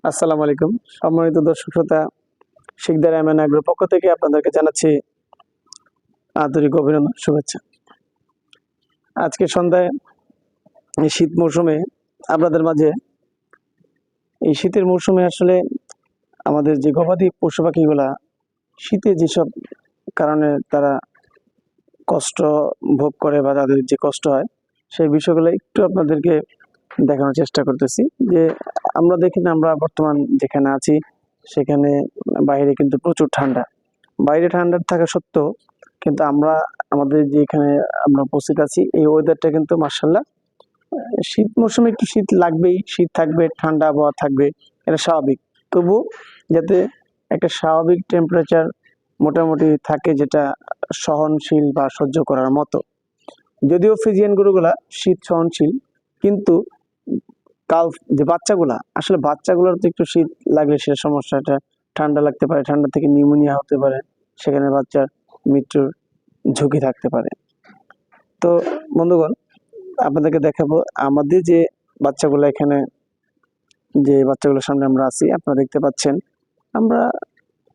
আসসালামু আলাইকুম। সম্মানিত দর্শক শ্রোতা, শিকদার এমএন এগ্রোর পক্ষ থেকে আপনাদেরকে জানাচ্ছি আন্তরিক অভিনন্দন, শুভেচ্ছা। আজকে সন্ধ্যায় এই শীত মৌসুমে আপনাদের মাঝে এই শীতের মৌসুমে আসলে আমাদের যে গবাদি পশু পাখিগুলা শীতে যেসব কারণে তারা কষ্ট ভোগ করে বা তাদের যে কষ্ট হয় সেই বিষয়গুলো একটু আপনাদেরকে দেখানোর চেষ্টা করতেছি। যে আমরা দেখি না, আমরা বর্তমান যেখানে আছি সেখানে বাইরে কিন্তু প্রচুর ঠান্ডা। বাইরে ঠান্ডা থাকা সত্ত্বেও কিন্তু আমরা আমাদের যেখানে আমরা উপস্থিত আছি এই ওয়েদারটা কিন্তু মার্শাল্লাহ, শীত মৌসুমে একটু শীত লাগবেই, শীত থাকবে, ঠান্ডা আবহাওয়া থাকবে, এটা স্বাভাবিক। তবু যাতে একটা স্বাভাবিক টেম্পারেচার মোটামুটি থাকে, যেটা সহনশীল বা সহ্য করার মতো। যদিও ফ্রিজিয়ান গরুগুলা শীত সহনশীল, কিন্তু কাল যে বাচ্চাগুলা, আসলে বাচ্চাগুলোর তো একটু শীত লাগলে সে সমস্যাটা, ঠান্ডা লাগতে পারে, ঠান্ডা থেকে নিউমোনিয়া হতে পারে, সেখানে বাচ্চার মৃত্যুর ঝুঁকি থাকতে পারে। তো বন্ধুগণ, আপনাদেরকে দেখাবো আমাদের যে বাচ্চাগুলো, এখানে যে বাচ্চাগুলোর সামনে আমরা আছি, আপনারা দেখতে পাচ্ছেন। আমরা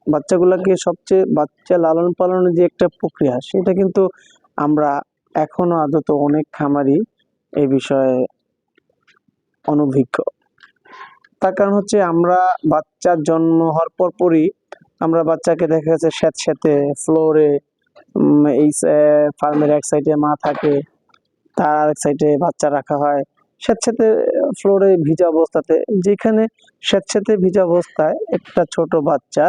বাচ্চাগুলোকে সবচেয়ে বাচ্চা লালন পালনের যে একটা প্রক্রিয়া, সেটা কিন্তু আমরা এখনো আদত অনেক খামারি এই বিষয়ে অনভিজ্ঞ। তার কারণ হচ্ছে আমরা বাচ্চার জন্ম হওয়ার পরই আমরা বাচ্চাকে দেখা যাচ্ছে স্যাঁতস্যাঁতে ফ্লোরে, এই ফার্মের এক সাইডে মা থাকে, তার আরেক সাইডে বাচ্চা রাখা হয় স্যাঁতস্যাঁতে ফ্লোরে ভিজা অবস্থাতে। যেখানে স্যাঁতস্যাঁতে ভিজা অবস্থায় একটা ছোট বাচ্চা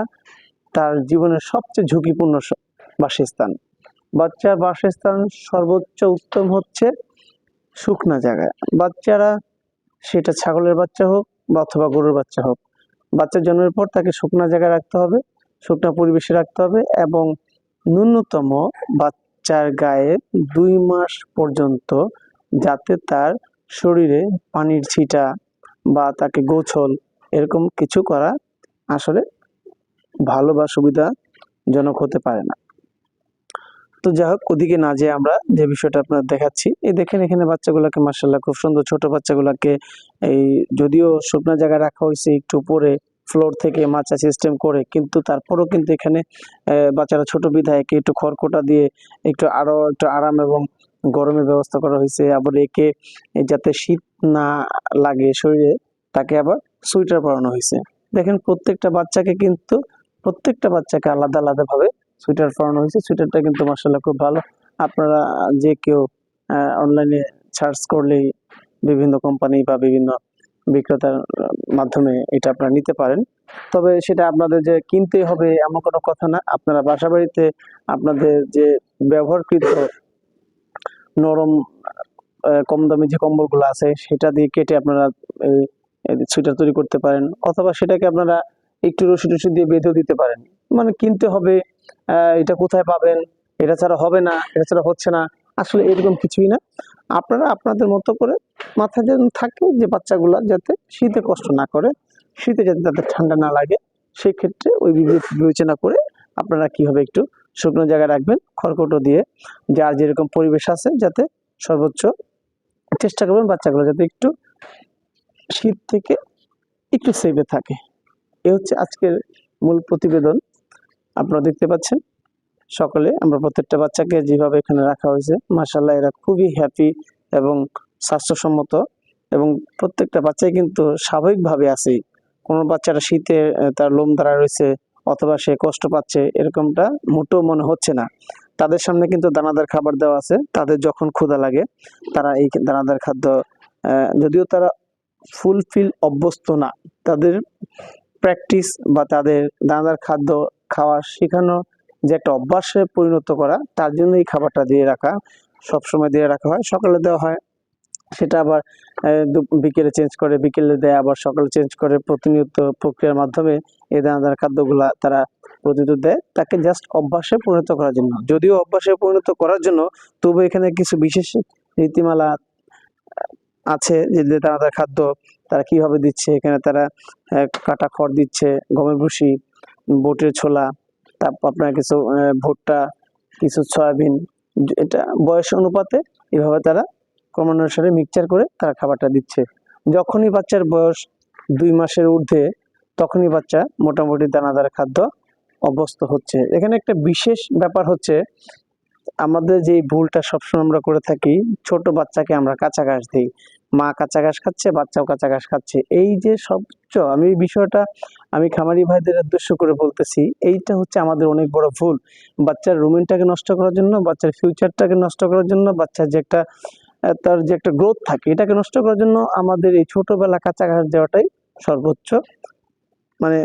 তার জীবনের সবচেয়ে ঝুঁকিপূর্ণ বাসস্থান। বাচ্চার বাসস্থান সর্বোচ্চ উত্তম হচ্ছে শুকনা জায়গায়। বাচ্চারা, সেটা ছাগলের বাচ্চা হোক বা অথবা গরুর বাচ্চা হোক, বাচ্চার জন্মের পর তাকে শুকনা জায়গায় রাখতে হবে, শুকনা পরিবেশে রাখতে হবে, এবং ন্যূনতম বাচ্চার গায়ে 2 মাস পর্যন্ত যাতে তার শরীরে পানির ছিটা বা তাকে গোসল এরকম কিছু করা আসলে ভালো বা সুবিধাজনক হতে পারে না। তো যাই হোক, ওদিকে না যেয়ে আমরা যে বিষয়টা আপনার দেখাচ্ছি, এই দেখেন এখানে বাচ্চাগুলোকে মার্শাল্লাহ খুব সুন্দর, ছোট বাচ্চাগুলোকে এই যদিও শুকনা জায়গায় রাখা হয়েছে একটু উপরে ফ্লোর থেকে মাচা সিস্টেম করে, কিন্তু তারপরেও কিন্তু এখানে বাচ্চারা ছোট বিধায় একটু খড়কুটা দিয়ে একটু আরো একটু আরাম এবং গরমের ব্যবস্থা করা হয়েছে। আবার একে যাতে শীত না লাগে শরীরে, তাকে আবার সোয়েটার পরানো হয়েছে। দেখেন প্রত্যেকটা বাচ্চাকে আলাদা আলাদা ভাবে সোয়েটার পরানো হয়েছে। সোয়েটারটা কিন্তু মার্শাল্লাহ খুব ভালো। আপনারা যে কেউ অনলাইনে সার্চ করলেই বিভিন্ন কোম্পানি বা বিভিন্ন বিক্রেতার মাধ্যমে এটা আপনারা নিতে পারেন। তবে সেটা আপনাদের যে কিনতে হবে এমন কোনো কথা না। আপনারা বাসা বাড়িতে আপনাদের যে ব্যবহারকৃত নরম কম দামি যে কম্বলগুলো আছে সেটা দিয়ে কেটে আপনারা এই সোয়েটার তৈরি করতে পারেন, অথবা সেটাকে আপনারা একটু রশি টসি দিয়ে বেঁধেও দিতে পারেন। মানে কিনতে হবে, এটা কোথায় পাবেন, এটা ছাড়া হবে না, এটা ছাড়া হচ্ছে না, আসলে এরকম কিছুই না। আপনারা আপনাদের মতো করে মাথায় যেন থাকে যে বাচ্চাগুলা যাতে শীতে কষ্ট না করে, শীতে যাতে তাদের ঠান্ডা না লাগে, সেই ক্ষেত্রে ওই বিবেচনা করে আপনারা কি হবে একটু শুকনো জায়গায় রাখবেন খড়কুটো দিয়ে, যার যেরকম পরিবেশ আছে যাতে সর্বোচ্চ চেষ্টা করবেন বাচ্চাগুলো যাতে একটু শীত থেকে একটু সেভে থাকে। এ হচ্ছে আজকের মূল প্রতিবেদন। আপনারা দেখতে পাচ্ছেন সকলে, আমরা প্রত্যেকটা বাচ্চাকে যেভাবে এখানে রাখা হয়েছে মাশাআল্লাহ এরা খুবই হ্যাপি এবং স্বাস্থ্যসম্মত, এবং প্রত্যেকটা বাচ্চাই কিন্তু স্বাভাবিকভাবে আছে। কোনো বাচ্চারা শীতে তার লোম দাঁড়া রয়েছে অথবা সে কষ্ট পাচ্ছে এরকমটা মোটেও মনে হচ্ছে না। তাদের সামনে কিন্তু দানাদার খাবার দেওয়া আছে, তাদের যখন ক্ষুধা লাগে তারা এই দানাদার খাদ্য, যদিও তারা ফুলফিল অভ্যস্ত না, তাদের প্র্যাকটিস বা তাদের দানাদার খাদ্য খাওয়া শেখানো যে একটা অভ্যাসে পরিণত করা, তার জন্য এই খাবারটা দিয়ে রাখা, সবসময় দিয়ে রাখা হয়। সকালে দেওয়া হয়, সেটা আবার বিকেলে চেঞ্জ করে, বিকেলে দেয় আবার সকালে চেঞ্জ করে, প্রতিনিয়ত প্রক্রিয়ার মাধ্যমে এই দানাদার খাদ্যগুলা তারা প্রতিনিয়ত দেয়, তাকে জাস্ট অভ্যাসে পরিণত করার জন্য। যদিও অভ্যাসে পরিণত করার জন্য, তবু এখানে কিছু বিশেষ রীতিমালা আছে যে দানাদার খাদ্য তারা কিভাবে দিচ্ছে। এখানে তারা কাটা খড় দিচ্ছে, গমের ভুসি, বুটের ছোলা, তারপর আপনার কিছু ভুট্টা, কিছু সয়াবিন, এটা বয়স অনুপাতে এভাবে তারা ক্রমানুসারে মিক্সচার করে তারা খাবারটা দিচ্ছে। যখনই বাচ্চার বয়স 2 মাসের ঊর্ধ্বে তখনই বাচ্চা মোটামুটি দানাদার খাদ্য অভ্যস্ত হচ্ছে। এখানে একটা বিশেষ ব্যাপার হচ্ছে, আমাদের যে ভুলটা সবসময় আমরা করে থাকি, ছোট বাচ্চাকে আমরা কাঁচা ঘাস দিই, মা কাঁচা ঘাস খাচ্ছে, বাচ্চাও কাঁচা ঘাস খাচ্ছে। এই যে সবচেয়ে আমি এই বিষয়টা আমি খামারি ভাইদের উদ্দেশ্য করে বলতেছি, এইটা হচ্ছে আমাদের অনেক বড় ভুল। বাচ্চার রুমিনটাকে নষ্ট করার জন্য, বাচ্চার ফিউচারটাকে নষ্ট করার জন্য, বাচ্চার যে একটা তার যে একটা গ্রোথ থাকে এটাকে নষ্ট করার জন্য আমাদের এই ছোটবেলা কাঁচা ঘাস দেওয়াটাই সর্বোচ্চ, মানে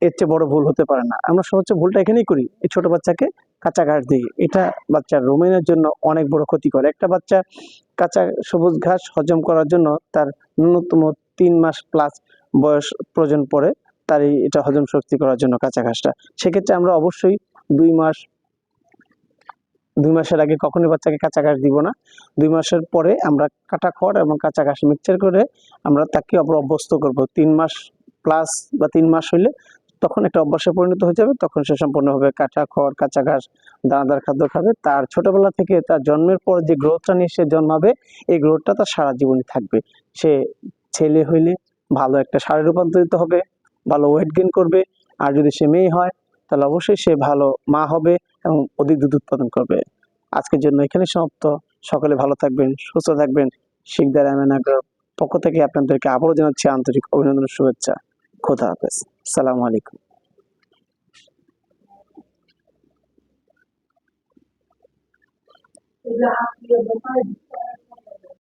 এর চেয়ে বড় ভুল হতে পারে না। আমরা সর্বোচ্চ ভুলটা এখানেই করি, এই ছোট বাচ্চাকে কাঁচা ঘাস দিই। এটা বাচ্চার রুমেনের জন্য অনেক বড় ক্ষতিকর। একটা বাচ্চা কাঁচা সবুজ ঘাস হজম করার জন্য তার ন্যূনতম ৩ মাস প্লাস বয়স প্রয়োজন পড়ে তার এটা হজম শক্তি করার জন্য কাঁচা ঘাসটা। সেক্ষেত্রে আমরা অবশ্যই ২ মাস ২ মাসের আগে কখনোই বাচ্চাকে কাঁচা ঘাস দিব না। ২ মাসের পরে আমরা কাটা খড় এবং কাঁচা ঘাস মিক্সচার করে আমরা তাকে অভ্যস্ত করব। ৩ মাস প্লাস বা ৩ মাস হইলে তখন একটা অভ্যাসে পরিণত হয়ে যাবে। তখন সে সম্পূর্ণভাবে কাঁচা খড়, কাঁচা ঘাস, দানাদার খাদ্য খাবে। তার ছোটবেলা থেকে তার জন্মের পর যে গ্রোথটা নিয়ে সে জন্মাবে, এই গ্রোথটা তার সারা জীবনই থাকবে। সে ছেলে হইলে ভালো একটা সারে রূপান্তরিত হবে, ভালো ওয়েট গেইন করবে। আর যদি সে মেয়ে হয় তাহলে অবশ্যই সে ভালো মা হবে এবং অধিক দুধ উৎপাদন করবে। আজকের জন্য এখানে সমাপ্ত। সকলে ভালো থাকবেন, সুস্থ থাকবেন। শিকদার এমএন এগ্রোর পক্ষ থেকে আপনাদেরকে আবারও জানাচ্ছি আন্তরিক অভিনন্দন ও শুভেচ্ছা। খোদা হাফেজ। আসসালামু আলাইকুম।